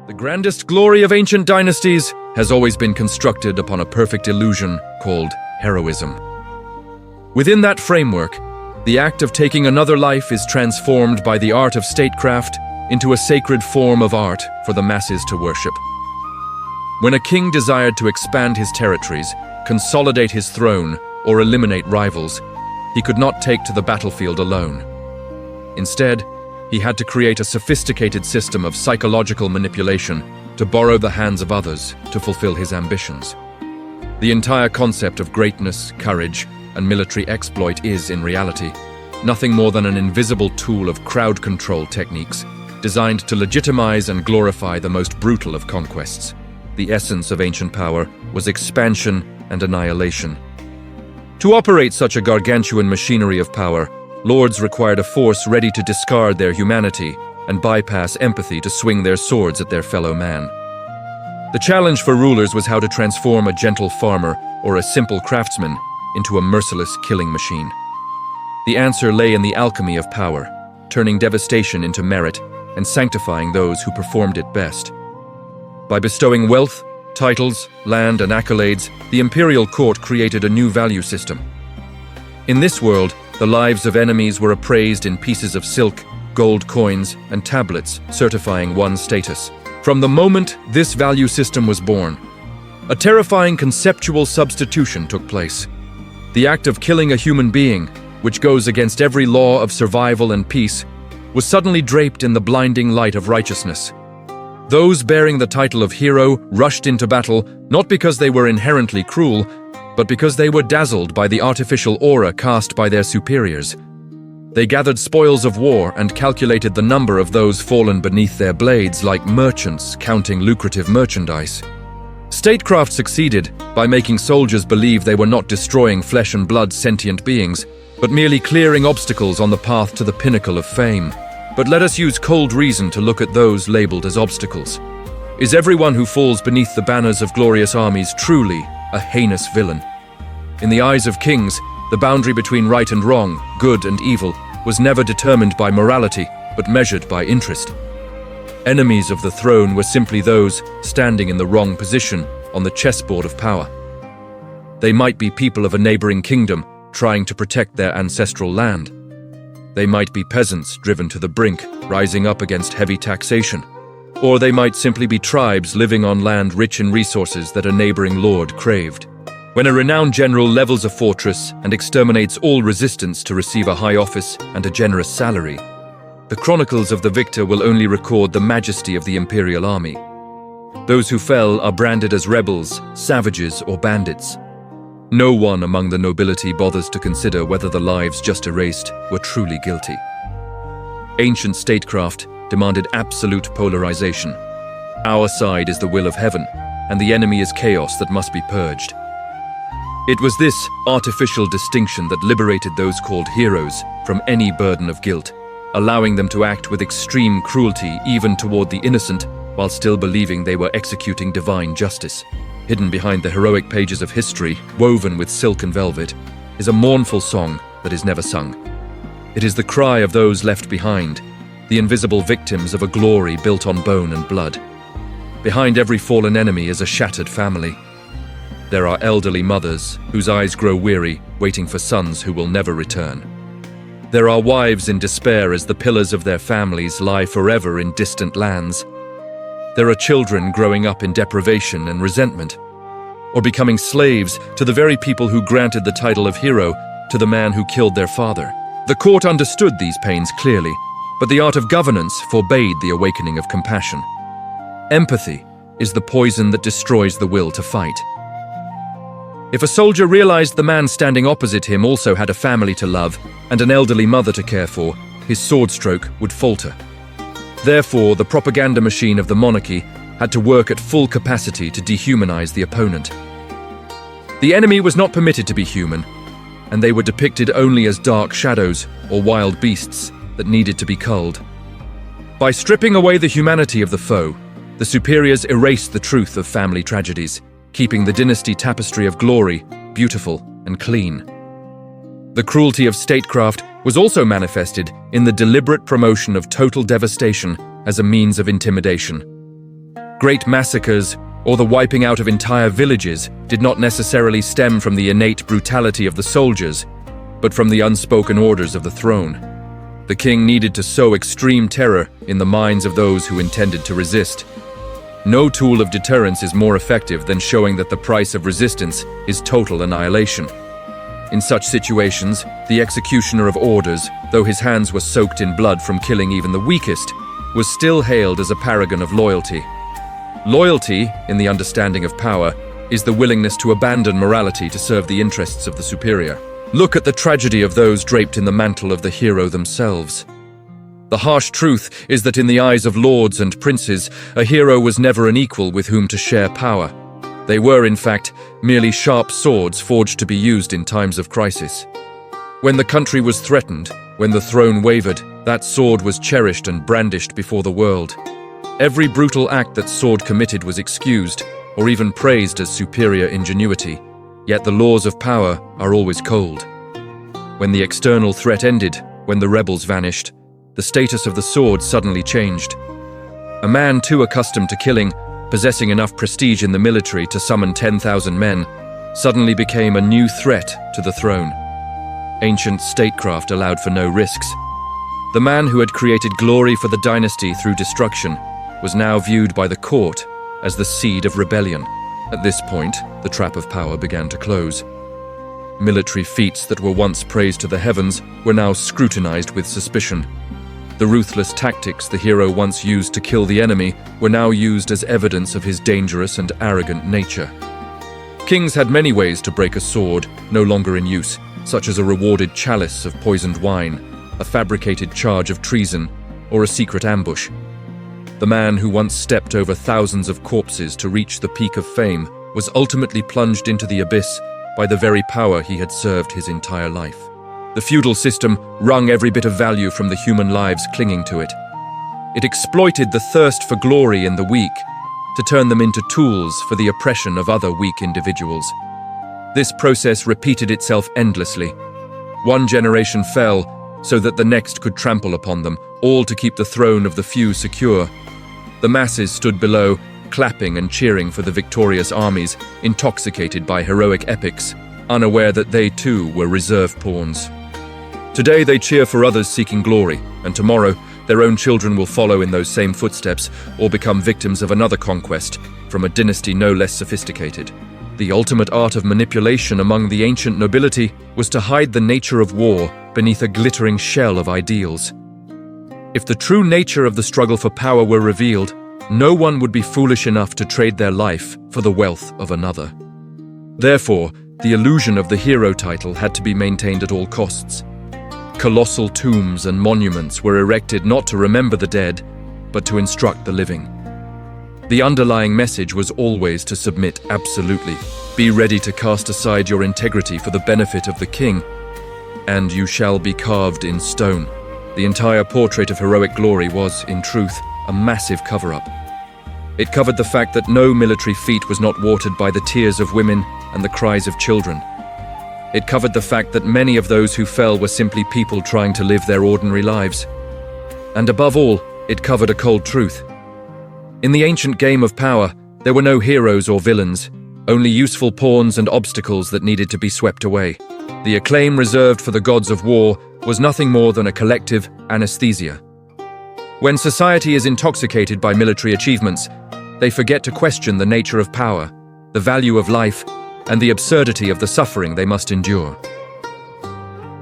The grandest glory of ancient dynasties has always been constructed upon a perfect illusion called heroism. Within that framework, the act of taking another life is transformed by the art of statecraft into a sacred form of art for the masses to worship. When a king desired to expand his territories, consolidate his throne, or eliminate rivals, he could not take to the battlefield alone. Instead, he had to create a sophisticated system of psychological manipulation to borrow the hands of others to fulfill his ambitions. The entire concept of greatness, courage, and military exploit is, in reality, nothing more than an invisible tool of crowd control techniques designed to legitimize and glorify the most brutal of conquests. The essence of ancient power was expansion and annihilation. To operate such a gargantuan machinery of power, lords required a force ready to discard their humanity and bypass empathy to swing their swords at their fellow man. The challenge for rulers was how to transform a gentle farmer or a simple craftsman into a merciless killing machine. The answer lay in the alchemy of power, turning devastation into merit and sanctifying those who performed it best. By bestowing wealth, titles, land, and accolades, the imperial court created a new value system. In this world, the lives of enemies were appraised in pieces of silk, gold coins, and tablets certifying one's status. From the moment this value system was born, a terrifying conceptual substitution took place. The act of killing a human being, which goes against every law of survival and peace, was suddenly draped in the blinding light of righteousness. Those bearing the title of hero rushed into battle not because they were inherently cruel, but because they were dazzled by the artificial aura cast by their superiors. They gathered spoils of war and calculated the number of those fallen beneath their blades like merchants counting lucrative merchandise. Statecraft succeeded by making soldiers believe they were not destroying flesh and blood sentient beings, but merely clearing obstacles on the path to the pinnacle of fame. But let us use cold reason to look at those labeled as obstacles. Is everyone who falls beneath the banners of glorious armies truly a heinous villain? In the eyes of kings, the boundary between right and wrong, good and evil, was never determined by morality, but measured by interest. Enemies of the throne were simply those standing in the wrong position on the chessboard of power. They might be people of a neighboring kingdom trying to protect their ancestral land. They might be peasants driven to the brink, rising up against heavy taxation. Or they might simply be tribes living on land rich in resources that a neighboring lord craved. When a renowned general levels a fortress and exterminates all resistance to receive a high office and a generous salary, the chronicles of the victor will only record the majesty of the imperial army. Those who fell are branded as rebels, savages, or bandits. No one among the nobility bothers to consider whether the lives just erased were truly guilty. Ancient statecraft demanded absolute polarization. Our side is the will of heaven, and the enemy is chaos that must be purged. It was this artificial distinction that liberated those called heroes from any burden of guilt, allowing them to act with extreme cruelty even toward the innocent, while still believing they were executing divine justice. Hidden behind the heroic pages of history, woven with silk and velvet, is a mournful song that is never sung. It is the cry of those left behind, the invisible victims of a glory built on bone and blood. Behind every fallen enemy is a shattered family. There are elderly mothers whose eyes grow weary, waiting for sons who will never return. There are wives in despair as the pillars of their families lie forever in distant lands. There are children growing up in deprivation and resentment, or becoming slaves to the very people who granted the title of hero to the man who killed their father. The court understood these pains clearly, but the art of governance forbade the awakening of compassion. Empathy is the poison that destroys the will to fight. If a soldier realized the man standing opposite him also had a family to love and an elderly mother to care for, his sword stroke would falter. Therefore, the propaganda machine of the monarchy had to work at full capacity to dehumanize the opponent. The enemy was not permitted to be human, and they were depicted only as dark shadows or wild beasts that needed to be culled. By stripping away the humanity of the foe, the superiors erased the truth of family tragedies, keeping the dynasty tapestry of glory beautiful and clean. The cruelty of statecraft was also manifested in the deliberate promotion of total devastation as a means of intimidation. great massacres or the wiping out of entire villages did not necessarily stem from the innate brutality of the soldiers, but from the unspoken orders of the throne. The king needed to sow extreme terror in the minds of those who intended to resist. No tool of deterrence is more effective than showing that the price of resistance is total annihilation. In such situations, the executioner of orders, though his hands were soaked in blood from killing even the weakest, was still hailed as a paragon of loyalty. Loyalty, in the understanding of power, is the willingness to abandon morality to serve the interests of the superior. Look at the tragedy of those draped in the mantle of the hero themselves. The harsh truth is that in the eyes of lords and princes, a hero was never an equal with whom to share power. They were, in fact, merely sharp swords forged to be used in times of crisis. When the country was threatened, when the throne wavered, that sword was cherished and brandished before the world. Every brutal act that sword committed was excused, or even praised as superior ingenuity, yet the laws of power are always cold. When the external threat ended, when the rebels vanished, the status of the sword suddenly changed. A man too accustomed to killing, possessing enough prestige in the military to summon 10,000 men, suddenly became a new threat to the throne. Ancient statecraft allowed for no risks. The man who had created glory for the dynasty through destruction was now viewed by the court as the seed of rebellion. At this point, the trap of power began to close. Military feats that were once praised to the heavens were now scrutinized with suspicion. The ruthless tactics the hero once used to kill the enemy were now used as evidence of his dangerous and arrogant nature. Kings had many ways to break a sword, no longer in use, such as a rewarded chalice of poisoned wine, a fabricated charge of treason, or a secret ambush. The man who once stepped over thousands of corpses to reach the peak of fame was ultimately plunged into the abyss by the very power he had served his entire life. The feudal system wrung every bit of value from the human lives clinging to it. It exploited the thirst for glory in the weak to turn them into tools for the oppression of other weak individuals. This process repeated itself endlessly. One generation fell so that the next could trample upon them, all to keep the throne of the few secure. The masses stood below, clapping and cheering for the victorious armies, intoxicated by heroic epics, unaware that they too were reserve pawns. Today they cheer for others seeking glory, and tomorrow their own children will follow in those same footsteps or become victims of another conquest from a dynasty no less sophisticated. The ultimate art of manipulation among the ancient nobility was to hide the nature of war beneath a glittering shell of ideals. If the true nature of the struggle for power were revealed, no one would be foolish enough to trade their life for the wealth of another. Therefore, the illusion of the hero title had to be maintained at all costs. Colossal tombs and monuments were erected not to remember the dead, but to instruct the living. The underlying message was always to submit absolutely. Be ready to cast aside your integrity for the benefit of the king, and you shall be carved in stone. The entire portrait of heroic glory was, in truth, a massive cover-up. It covered the fact that no military feat was not watered by the tears of women and the cries of children. It covered the fact that many of those who fell were simply people trying to live their ordinary lives. And above all, it covered a cold truth. In the ancient game of power, there were no heroes or villains, only useful pawns and obstacles that needed to be swept away. The acclaim reserved for the gods of war was nothing more than a collective anesthesia. When society is intoxicated by military achievements, they forget to question the nature of power, the value of life, and the absurdity of the suffering they must endure.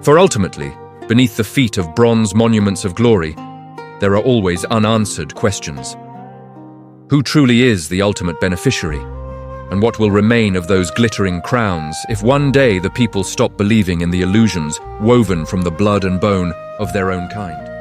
For ultimately, beneath the feet of bronze monuments of glory, there are always unanswered questions. Who truly is the ultimate beneficiary? And what will remain of those glittering crowns if one day the people stop believing in the illusions woven from the blood and bone of their own kind?